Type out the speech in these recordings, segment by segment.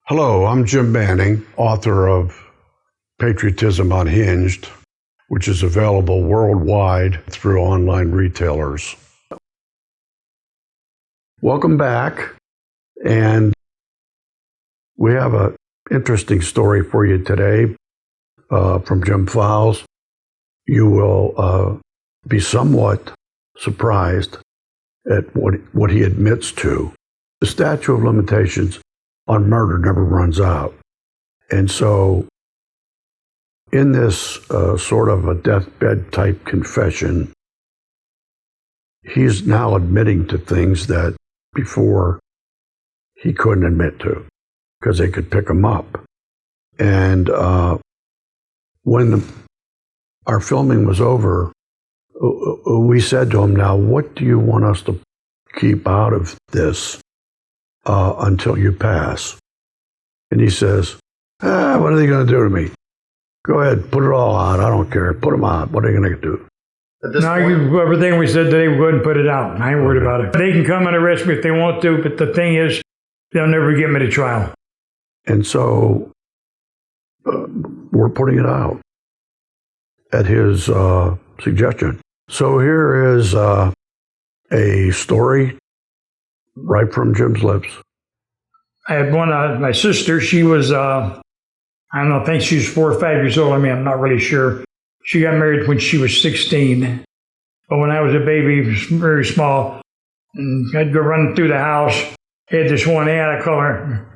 Hello, I'm Jim Banning, author of Patriotism, Unhinged, which is available worldwide through online retailers. Welcome back, and we have an interesting story for you today from Jim Fowles. You will be somewhat surprised at what he admits to. The statute of limitations on murder never runs out. And so in this sort of a deathbed type confession, he's now admitting to things that before he couldn't admit to because they could pick him up. And when our filming was over, we said to him, now, what do you want us to keep out of this until you pass? And he says, what are they going to do to me? Go ahead, put it all out. I don't care. Put them out. What are they going to do? Everything we said today, we go ahead and put it out. I ain't worried about it. They can come and arrest me if they want to, but the thing is, they'll never get me to trial. And so we're putting it out at his suggestion. So here is a story right from Jim's lips. I had one, my sister, she was, I think she was 4 or 5 years old. I'm not really sure. She got married when she was 16. But when I was a baby, it was very small. And I'd go running through the house. I had this one aunt, I call her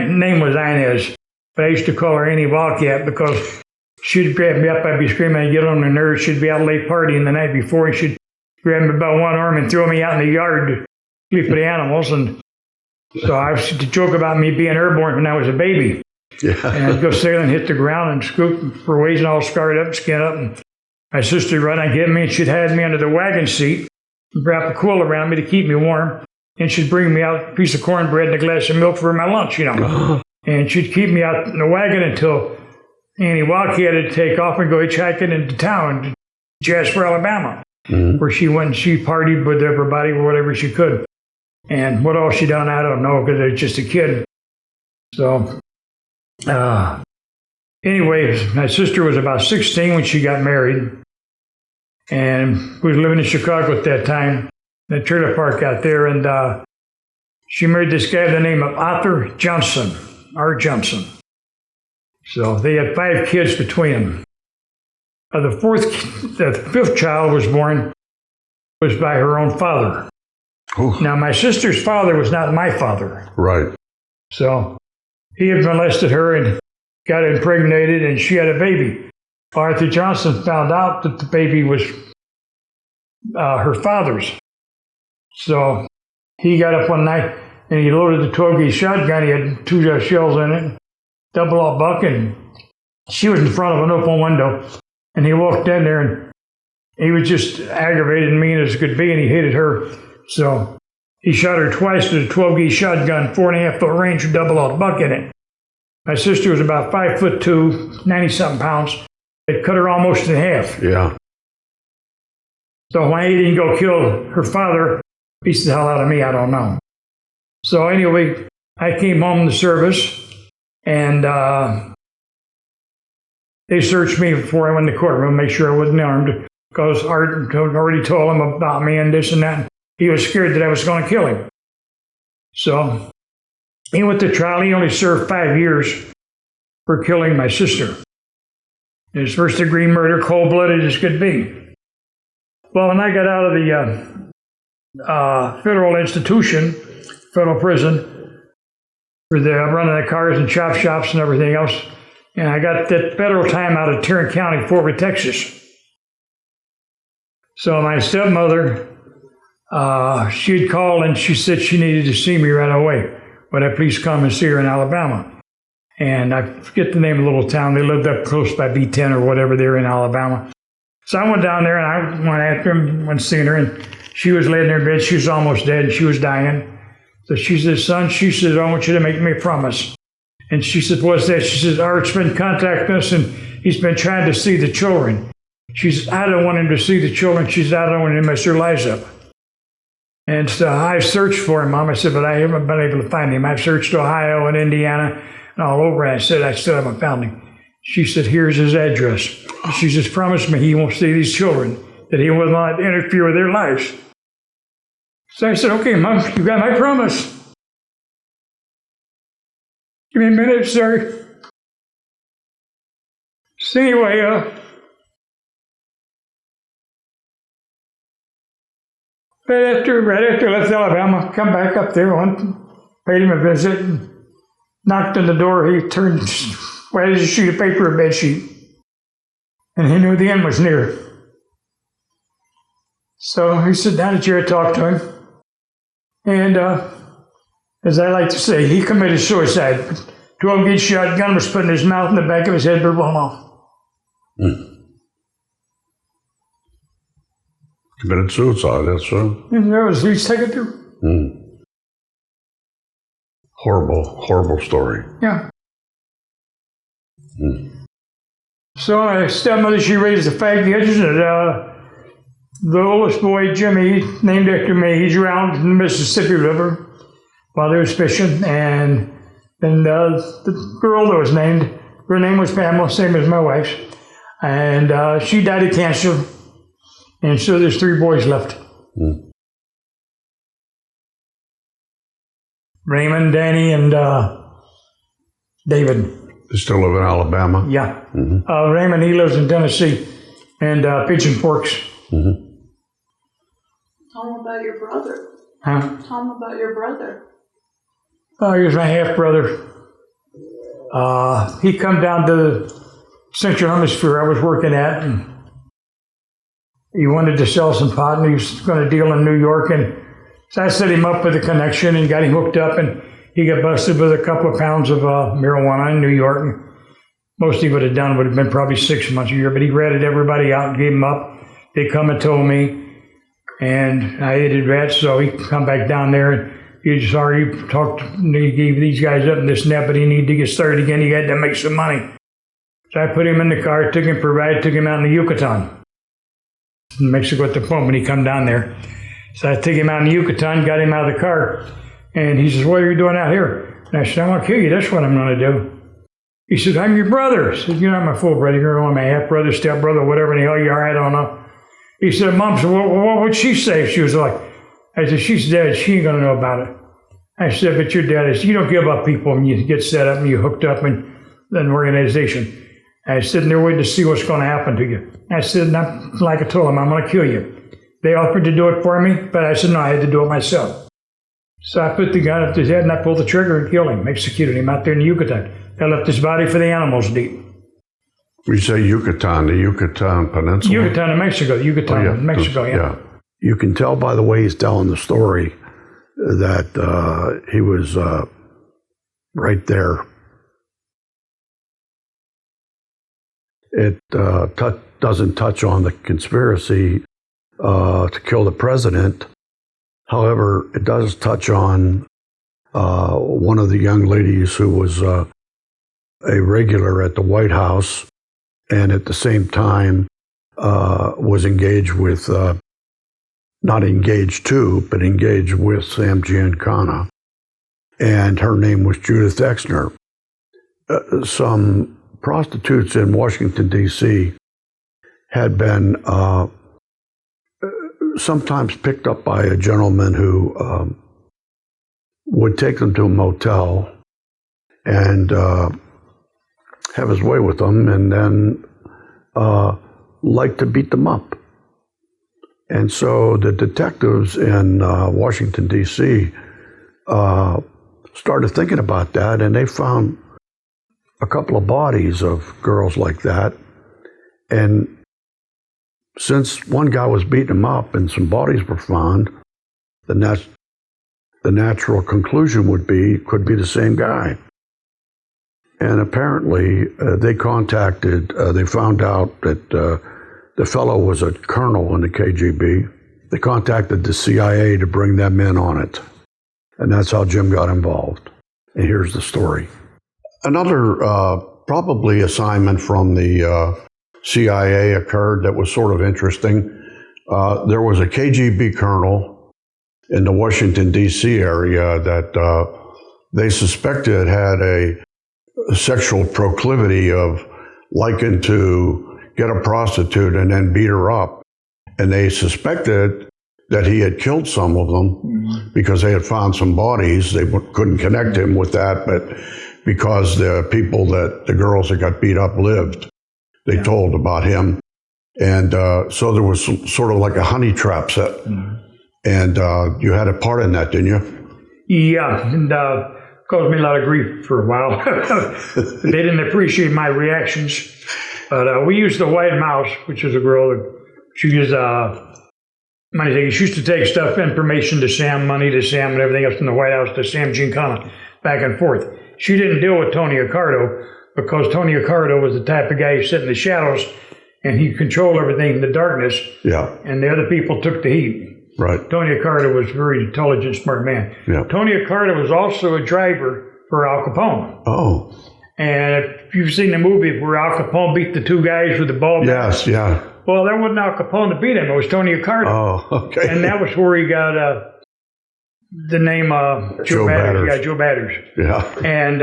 name was Inez. But I used to call her Annie Wildcat because she'd grab me up, I'd be screaming, I'd get on her nerves. She'd be out late partying the night before, and she'd grab me by one arm and throw me out in the yard to sleep with the animals. And so I used to joke about me being airborne when I was a baby. Yeah. And I'd go sailing and hit the ground and scoop for ways and all scarred up, skin up. And my sister would run and get me, and she'd hide me under the wagon seat and wrap a quilt around me to keep me warm. And she'd bring me out a piece of cornbread and a glass of milk for my lunch, And she'd keep me out in the wagon until Annie Wildcat would take off and go hitchhiking into town, Jasper, Alabama, where she went and she partied with everybody or whatever she could. And what all she done, I don't know, because I was just a kid. So, anyway, my sister was about 16 when she got married. And we was living in Chicago at that time, in a trailer park out there. And she married this guy by the name of Arthur Johnson, R. Johnson. So they had 5 kids between them. The 5th child was born was by her own father. Ooh. Now, my sister's father was not my father. Right. So he had molested her and got impregnated, and she had a baby. Arthur Johnson found out that the baby was her father's. So he got up one night and he loaded the 12-gauge shotgun. He had 2 shells in it, double-aught buck, and she was in front of an open window. And he walked in there, and he was just aggravated and mean as could be, and he hated her. So he shot her twice with a 12-gauge shotgun, 4.5-foot range with double-aught buck in it. My sister was about 5'2", 90-something pounds. It cut her almost in half. Yeah. So why he didn't go kill her father, beats the hell out of me, I don't know. So anyway, I came home in the service, and they searched me before I went to the courtroom, make sure I wasn't armed, because Art already told him about me and this and that. He was scared that I was going to kill him. So he went to trial. He only served 5 years for killing my sister. His first-degree murder, cold-blooded as could be. Well, when I got out of the federal institution, federal prison, for the running the cars and chop shops and everything else, and I got that federal time out of Tarrant County, Fort Worth, Texas. So my stepmother, she had called and she said she needed to see me right away. Would I please come and see her in Alabama? And I forget the name of the little town. They lived up close by B10 or whatever there in Alabama. So I went down there and I went after him, went seeing her, and she was laying in her bed. She was almost dead and she was dying. So she said, son, she said, I want you to make me a promise. And she said, what's that? She said, Art's been contacting us and he's been trying to see the children. She said, I don't want him to see the children. She said, I don't want him to mess their lives up. And so I searched for him, Mom. I said, but I haven't been able to find him. I've searched Ohio and Indiana. and all over. And I said, I still haven't found him. She said, here's his address. She just promised me he won't see these children, that he will not interfere with their lives. So I said, okay, Mom, you got my promise. Give me a minute, sir. So anyway, right after I left Alabama, come back up there, paid him a visit, and knocked on the door. He turned, well, a sheet of paper, a bed sheet, and he knew the end was near. So he sat down in a chair, talked to him, and as I like to say, he committed suicide. 12-gauge shotgun was put in his mouth, and the back of his head was blown off. Committed suicide, that's so. And that was he's taken through. Horrible story. Yeah. So my stepmother, she raised the faggots, and the oldest boy, Jimmy, named after me, he's around in the Mississippi River while they was fishing, and then the girl that was named, her name was Pamela, same as my wife's, and she died of cancer, and so there's 3 boys left. Raymond, Danny, and David. They still live in Alabama? Yeah. Raymond, he lives in Tennessee, and Pigeon Forks. Tell him about your brother. Huh? Tell him about your brother. He was my half-brother. He come down to the Central Hemisphere I was working at, and he wanted to sell some pot, and he was going to deal in New York, and so I set him up with a connection and got him hooked up, and he got busted with a couple of pounds of marijuana in New York. And most he would have done would have been probably 6 months a year, but he ratted everybody out and gave them up. They come and told me, and I hated rats, so he come back down there, and he was sorry, he gave these guys up and this and that, but he needed to get started again. He had to make some money. So I put him in the car, took him for a ride, took him out in the Yucatan, in Mexico at the pump when he come down there. So I took him out in the Yucatan, got him out of the car, and he says, what are you doing out here? And I said, I'm going to kill you. That's what I'm going to do. He said, I'm your brother. I said, you're not my full brother. You're only my half-brother, step-brother, whatever the hell you are, I don't know. He said, Mom, so what would she say? She was like, I said, she's dead. She ain't going to know about it. I said, but your dad is, you don't give up people when you get set up and you hooked up in an organization. I was sitting there waiting to see what's going to happen to you. I said, like I told him, I'm going to kill you. They offered to do it for me, but I said, no, I had to do it myself. So I put the gun up to his head and I pulled the trigger and killed him, executed him out there in the Yucatan. I left his body for the animals to eat. We say Yucatan, the Yucatan Peninsula? Yucatan in Mexico, Mexico, yeah. You can tell by the way he's telling the story that he was right there. It doesn't touch on the conspiracy to kill the president. However, it does touch on one of the young ladies who was a regular at the White House and at the same time was engaged with, not engaged to, but engaged with Sam Giancana. And her name was Judith Exner. Some prostitutes in Washington, D.C. had been sometimes picked up by a gentleman who would take them to a motel and have his way with them, and then like to beat them up. And so the detectives in Washington, D.C. Started thinking about that, and they found a couple of bodies of girls like that. And since one guy was beating them up and some bodies were found, the natural conclusion would be, could be the same guy. And apparently they found out that the fellow was a colonel in the KGB. They contacted the CIA to bring them in on it. And that's how Jim got involved. And here's the story. Another probably assignment from the CIA occurred that was sort of interesting. There was a KGB colonel in the Washington, D.C. area that they suspected had a sexual proclivity of liking to get a prostitute and then beat her up. And they suspected that he had killed some of them because they had found some bodies. They couldn't connect him with that, but because the people that the girls that got beat up lived, they told about him. And so there was sort of like a honey trap set. And you had a part in that, didn't you? Yeah, and caused me a lot of grief for a while. They didn't appreciate my reactions. But we used the White Mouse, which is a girl. She was money taking. She used to take stuff, information to Sam, money to Sam, and everything else from the White House to Sam Giancana, back and forth. She didn't deal with Tony Accardo because Tony Accardo was the type of guy who sat in the shadows and he controlled everything in the darkness. Yeah. And the other people took the heat. Right. Tony Accardo was a very intelligent, smart man. Yeah. Tony Accardo was also a driver for Al Capone. Oh. And if you've seen the movie where Al Capone beat the two guys with the ball. Yes, yeah. Well, that wasn't Al Capone that beat him. It was Tony Accardo. Oh, okay. And that was where he got the name Joe Batters. Yeah, Joe Batters. Yeah. And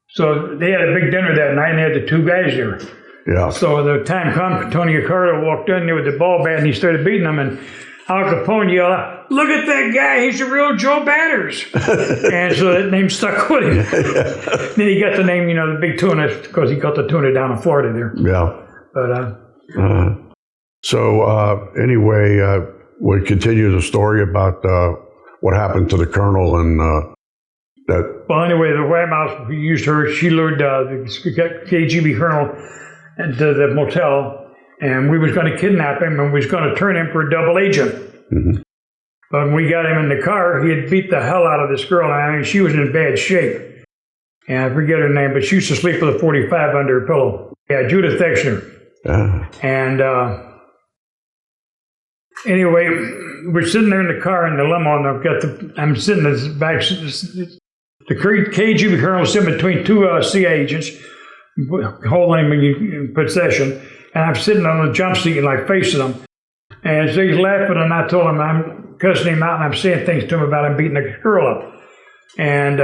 so they had a big dinner that night, and they had the two guys there. Yeah. So the time come, Tony Accardo walked in there with the ball bat, and he started beating them. And Al Capone yelled out, "Look at that guy! He's the real Joe Batters!" And so that name stuck with him. Then he got the name, the Big Tuna, because he got the tuna down in Florida there. Yeah. But so anyway, we'll continue the story about what happened to the colonel and that. Well, anyway, the White Mouse, we used her. She lured the KGB colonel into the motel, and we was going to kidnap him, and we was going to turn him for a double agent. Mm-hmm. But when we got him in the car, he had beat the hell out of this girl. I mean, she was in bad shape. And I forget her name, but she used to sleep with a 45 under her pillow. Yeah, Judith Exner. And anyway, we're sitting there in the car in the limo, and I'm sitting in the back. The KGB colonel was sitting between two CIA agents, holding him in possession, and I'm sitting on the jump seat and like facing them. And so he's laughing, and I told him I'm cussing him out, and I'm saying things to him about him beating the girl up. And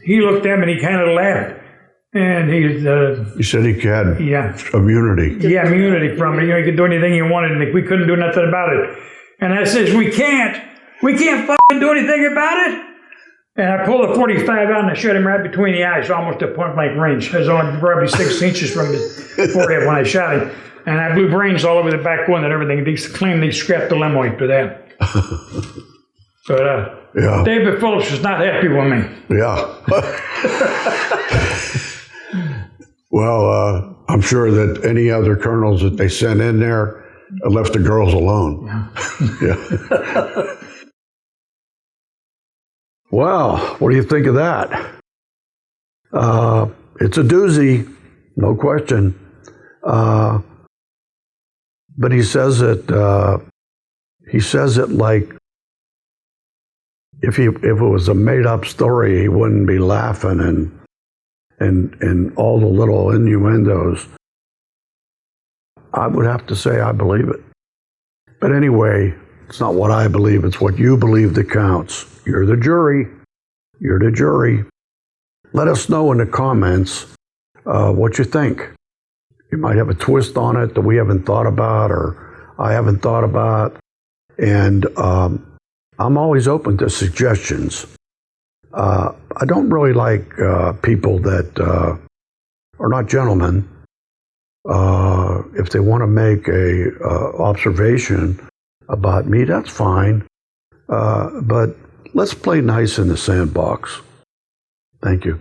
he looked at me and he kind of laughed. And he said he had immunity. Yeah, immunity from it. He could do anything he wanted, and we couldn't do nothing about it. And I says, we can't fucking do anything about it. And I pulled a 45 out and I shot him right between the eyes, almost at point blank range. I was only probably 6 inches from his forehead when I shot him. And I blew brains all over the back window and everything. They claimed they scrapped the limo after that. But David Phillips was not happy with me. Yeah. Well, I'm sure that any other colonels that they sent in there left the girls alone. Yeah. Well, what do you think of that? It's a doozy, no question. But he says it like if it was a made-up story, he wouldn't be laughing and all the little innuendos. I would have to say I believe it. But anyway, it's not what I believe, it's what you believe that counts. You're the jury. You're the jury. Let us know in the comments what you think. You might have a twist on it that we haven't thought about or I haven't thought about. And I'm always open to suggestions. I don't really like people that are not gentlemen. If they want to make a observation about me, that's fine. But let's play nice in the sandbox. Thank you.